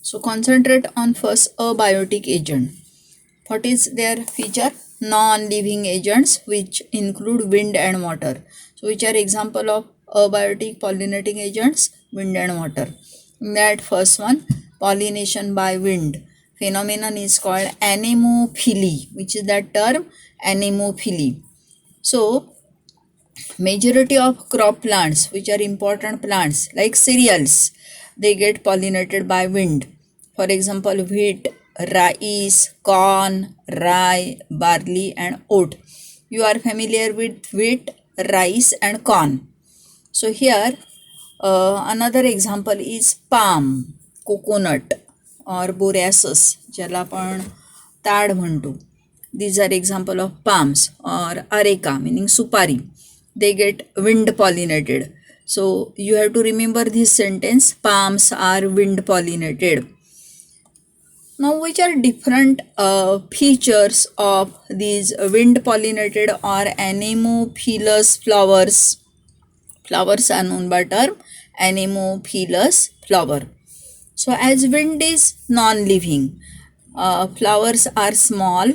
So concentrate on first abiotic agent. What is their feature? Non-living agents which include wind and water. So which are example of abiotic pollinating agents? Wind and water. In that first one, pollination by wind. Phenomenon is called anemophily. Which is that term? Anemophily. So majority of crop plants which are important plants like cereals, they get pollinated by wind. For example, wheat, rice, corn, rye, barley and oat. You are familiar with wheat, rice and corn. So here another example is palm, coconut or boreasus ज्याला आपण ताड म्हणतो. These are example of palms or areca meaning supari. They get wind pollinated. So you have to remember this sentence, palms are wind pollinated. Now which are different features of these wind pollinated or anemophilous flowers? Flowers are known by term anemophilous flower. So as wind is non-living, flowers are small,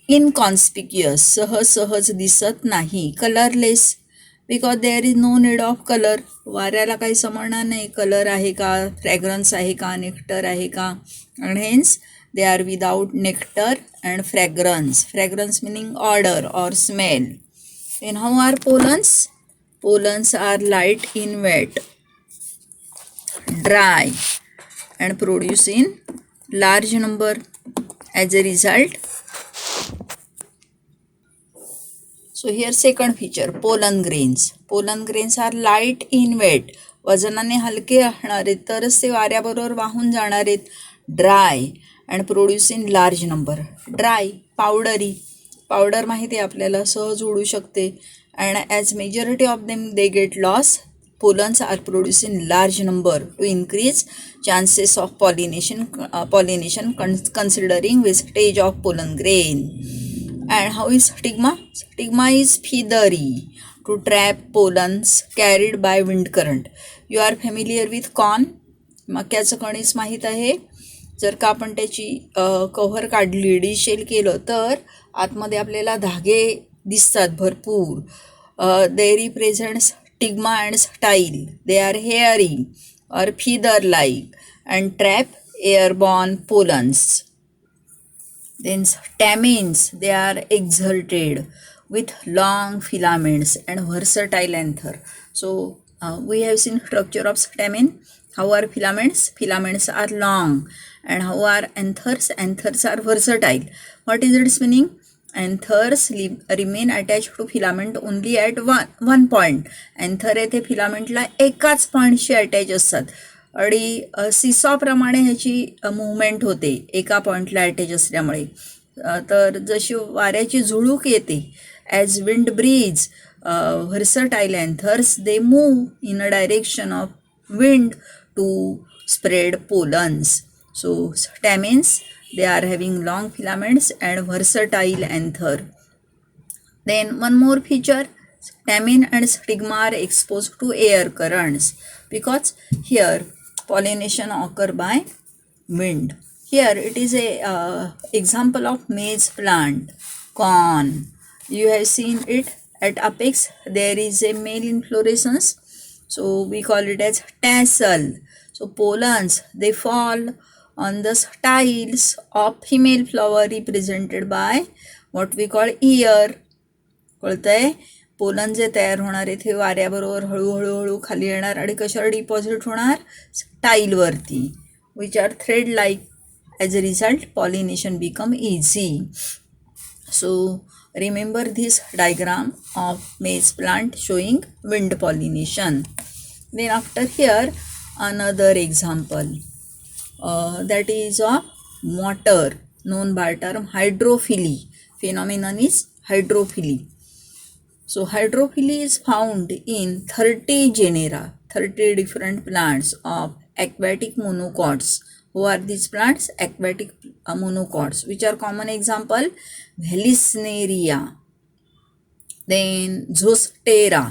inconspicuous, सहज दिसत नाही, colorless, because there is no need of color. वाऱ्याला काही समजणार नाही colour आहे का, fragrance आहे का, नेक्टर आहे का, and hence they are without nectar and fragrance. Fragrance meaning odor or smell. And how are pollens? Pollens are light in weight, dry and produce in large number. As a result, so here second feature, pollen grains. Pollen grains are light in weight. वजनाने हलके असणार आहेत तरच ते वाऱ्याबरोबर वाहून जाणार आहेत. Dry and produce in large number. Dry, पावडरी, powder माहिती आहे आपल्याला, सहज उडू शकते. And as majority of them they get loss. Pollens are produced in large number to increase chances of pollination considering wastage of pollen grain. And how is stigma? Stigma is feathery to trap pollens carried by wind current. You are familiar with corn? मक्याचं कणीस माहीत आहे. जर का आपण त्याची cover काढली, डिशेल केलं तर आतमध्ये आपल्याला धागे दिसतात भरपूर. They represent stigma and style. They are hairy or feather-like and trap airborne pollens. Then stamens, they are exerted with long filaments and versatile anther. So we have seen structure of stamen. How are filaments? Filaments are long. And how are anthers? Anthers are versatile. What is its meaning? Anthers remain attached to filament only at one point. Anther येथे फिलामेंटला एकाच पॉईंटशी attach असतात आणि सिसॉप्रमाणे ह्याची movement होते एका पॉईंटला attach असल्यामुळे. तर जशी वाऱ्याची झुळूक येते, as wind breeze, versatile anthers they move in a direction of wind to spread pollens. So stamens, they are having long filaments and versatile anther. Then one more feature, stamen and stigma are exposed to air currents because here pollination occur by wind. Here it is a example of maize plant, corn. You have seen it at apex. There is a male inflorescence, so we call it as tassel. So pollens, they fall on the styles of female flower represented by what we call ear. कळतंय? Pollen जे तयार होणार आहे ते वाऱ्याबरोबर हळूहळू खाली येणार आणि कशावर डिपॉझिट होणार? स्टाईलवरती, which are thread like. As a result pollination become easy. So remember this diagram of maize plant showing wind pollination. Then after here another example. That is of water, known by term hydrophily. Phenomenon is hydrophily. So hydrophily is found in 30 genera, 30 different plants of aquatic monocots. Who are these plants? Aquatic monocots. Which are common example? Vallisneria, then Zostera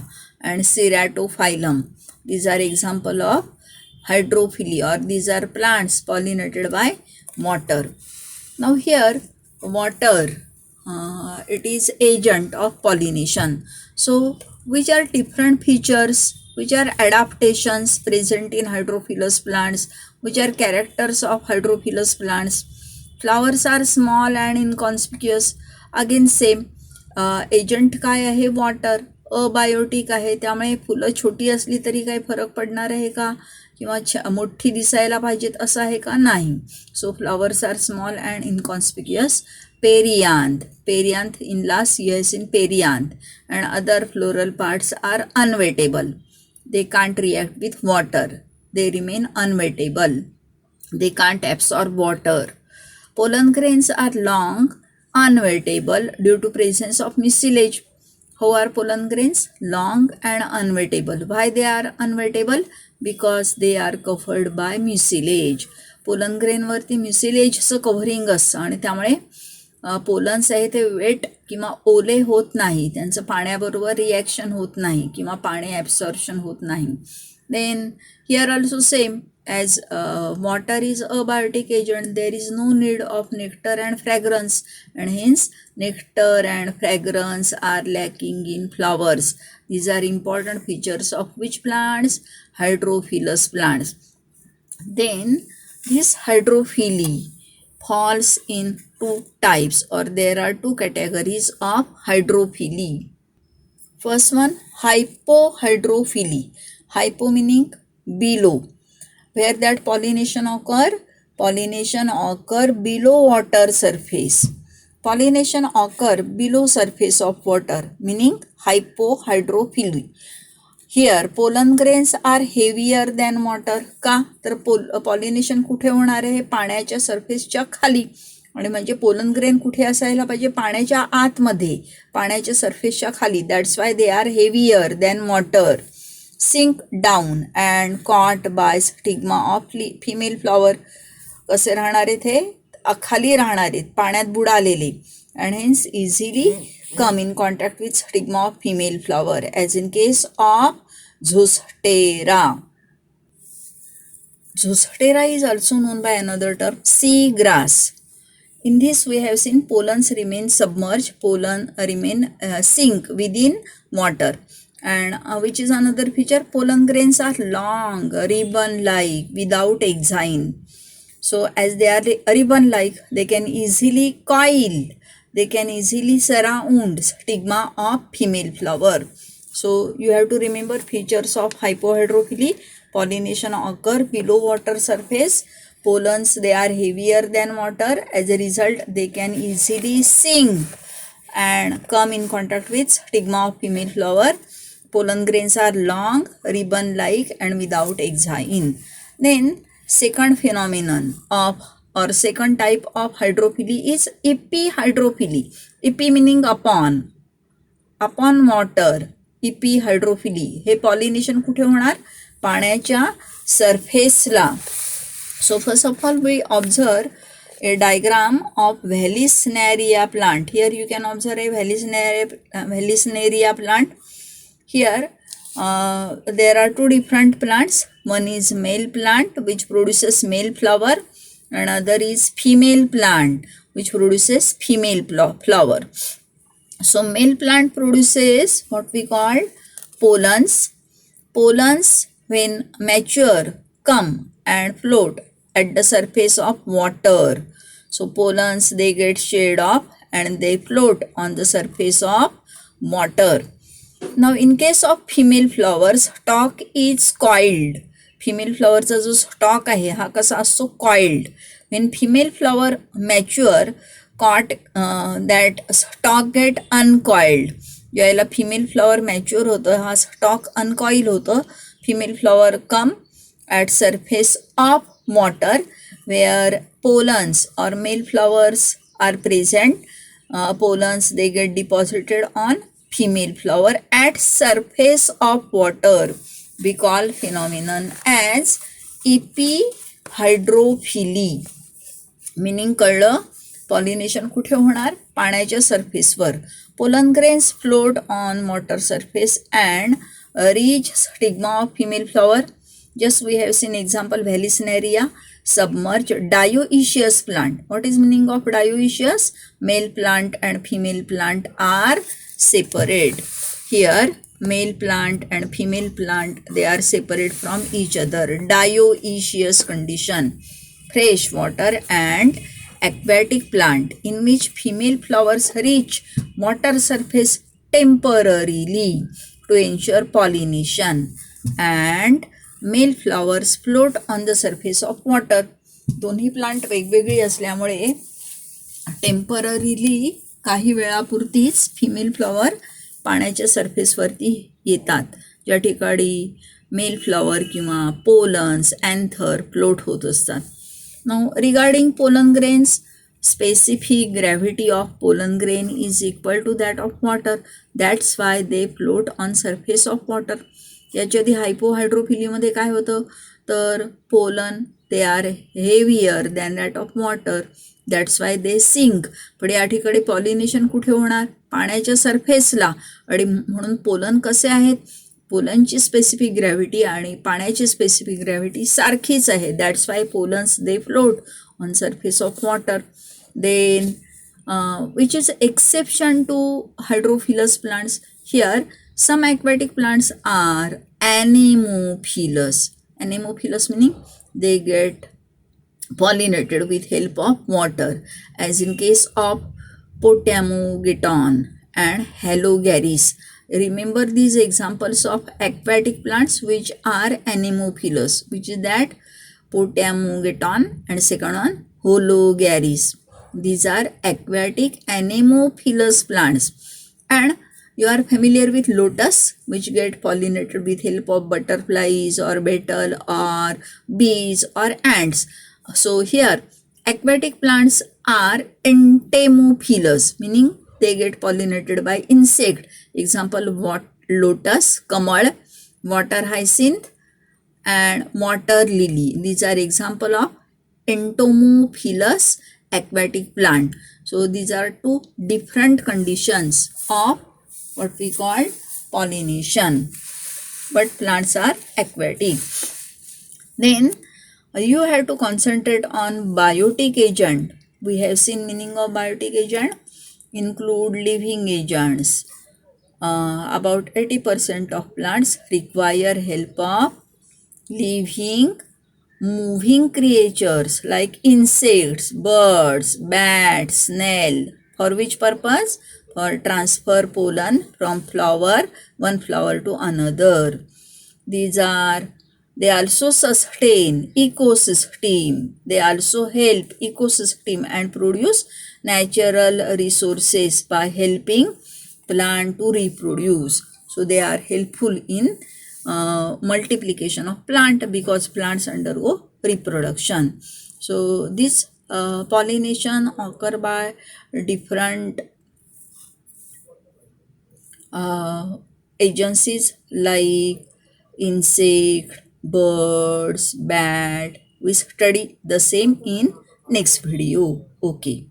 and Ceratophyllum. These are example of hydrophily, or these are plants pollinated by water. Now here water, it is agent of pollination. So which are different features, which are adaptations present in hydrophilous plants, which are characters of hydrophilous plants? Flowers are small and inconspicuous. Again same, agent काय आहे? Water. Abiotic आहे, त्यामुळे फुलं छोटी असली तरी काही फरक पडणार आहे का? किंवा मोठी दिसायला पाहिजेत असं आहे का? नाही. So flowers are small and inconspicuous. Perianth, perianth in last years in perianth and other floral parts are unwettable. They can't react with water, they remain unwettable, they can't absorb water. Pollen grains are long, unwettable due to presence of mucilage. How are pollen grains? Long and unwettable. Why they are unwettable? Because they are covered by mucilage. Pollen ग्रेनवरती म्युसिलेजचं covering असतं आणि त्यामुळे pollens आहे ते wait किंवा ओले होत नाही, त्यांचं पाण्याबरोबर रिॲक्शन होत नाही किंवा पाणी ॲब्सॉर्प्शन होत नाही. Then here also same, as water is a biotic agent, there is no need of nectar and fragrance, and hence nectar and fragrance are lacking in flowers. These are important features of which plants? Hydrophilous plants. Then this hydrophily falls in two types, or there are two categories of hydrophily. First one, hypohydrophily. Hypo meaning below, where that pollination occur below water surface. Pollination occur below surface of water, meaning hypohydrophily. Here pollen grains are heavier than water. का? तर pollination कुठे होणार आहे? पाण्याच्या सरफेसच्या खाली. आणि म्हणजे पोलन ग्रेन कुठे असायला पाहिजे? पाण्याच्या आतमध्ये, पाण्याच्या सरफेसच्या खाली. That's why they are heavier than water. Sink down and caught by stigma of female flower. कसे राहणार आहेत हे? खाली राहणार आहेत, पाण्यात बुडालेले. And hence easily come in contact with stigma of female flower, as in case of Zostera. Zostera is also known by another term, sea grass. In this we have seen pollens remain submerged, pollen remain sink within water. And which is another feature? Pollen grains are long, ribbon-like, without exine. So as they are ribbon-like, they can easily coil. They can easily surround stigma of female flower. So you have to remember features of hypohydrophily. Pollination occur below water surface. Pollens, they are heavier than water. As a result, they can easily sink and come in contact with stigma of female flower. Pollen grains are long, ribbon-like and without exine. Then second phenomenon of or second type of hydrophily is epihydrophily. Epi meaning upon water. Epihydrophily. Hey pollination कुठे होणार? पाण्याच्या सरफेसला. So first of all we observe a diagram of Vallisneria plant. Here you can observe a Vallisneria plant. Here there are two different plants. One is male plant which produces male flower. Another is female plant which produces female flower. So male plant produces what we call pollens. Pollens when mature come and float at the surface of water. So pollens, they get shed off and they float on the surface of water. Now in case of female flowers, stalk is coiled. Female फ्लॉवरचा जो stalk आहे हा कसा असतो? Coiled. When female flower mature caught that stalk get uncoiled. ज्यावेळेला female flower mature होतं हा stalk uncoil होतं. Female flower come at surface of water where pollens or male flowers are present. Pollens they get deposited on female flower at surface of water. We call phenomenon as epihydrophily. Meaning कळलं, pollination कुठे होणार? पाण्याच्या सरफेसवर. Pollen grains float on water surface and reach stigma of female flower. Just we have seen example Vallisneria, submerged dioecious plant. What is meaning of dioecious? Male plant and female plant are separate. Here male plant and female plant, they are separate from each other. Dioecious condition. Fresh water and aquatic plant in which female flowers reach water surface temporarily to ensure pollination and male flowers float on the surface of water. दोन्ही plant वेगवेगळी असल्यामुळे temporarily काही वेळापुरतीच female flower पाण्याच्या सरफेसवरती येतात, ज्या ठिकाणी mail flower किंवा pollens anther float होत असतात. Now regarding pollen grains, specific gravity of pollen grain is equal to that of water. That's why they float on surface of water. याच्या आधी हायपोहायड्रोफिलीमध्ये काय होतं तर pollen they are heavier than that of water, that's why they sink. पण या ठिकाणी pollination कुठे होणार? पाण्याच्या सरफेसला. आणि म्हणून पोलन कसे आहेत? पोलनची स्पेसिफिक ग्रॅव्हिटी आणि पाण्याची स्पेसिफिक ग्रॅव्हिटी सारखीच आहे. That's why pollens they float on surface of water. Then which is exception to hydrophilous plants? Here some aquatic plants are anemophilous. Anemophilous meaning they get pollinated with help of water, as in case of Potamogeton and Halogaris. Remember these examples of aquatic plants which are anemophilous, which is that Potamogeton and second one Halogaris. These are aquatic anemophilous plants. And you are familiar with lotus, which get pollinated with help of butterflies or beetle or bees or ants. So here aquatic plants are entomophilous, meaning they get pollinated by insect. Example, lotus, kamal, water hyacinth and water lily. These are example of entomophilous aquatic plant. So these are two different conditions of what we call pollination, but plants are aquatic. Then you have to concentrate on biotic agent. We have seen meaning of biotic agent include living agents. About 80% of plants require help of living moving creatures like insects, birds, bats, snail. For which purpose? For transfer pollen from one flower to another. They also sustain ecosystem. They also help ecosystem and produce natural resources by helping plant to reproduce. So they are helpful in multiplication of plant because plants undergo reproduction. So this pollination occur by different agencies like insect, birds, bat. We study the same in next video. Okay.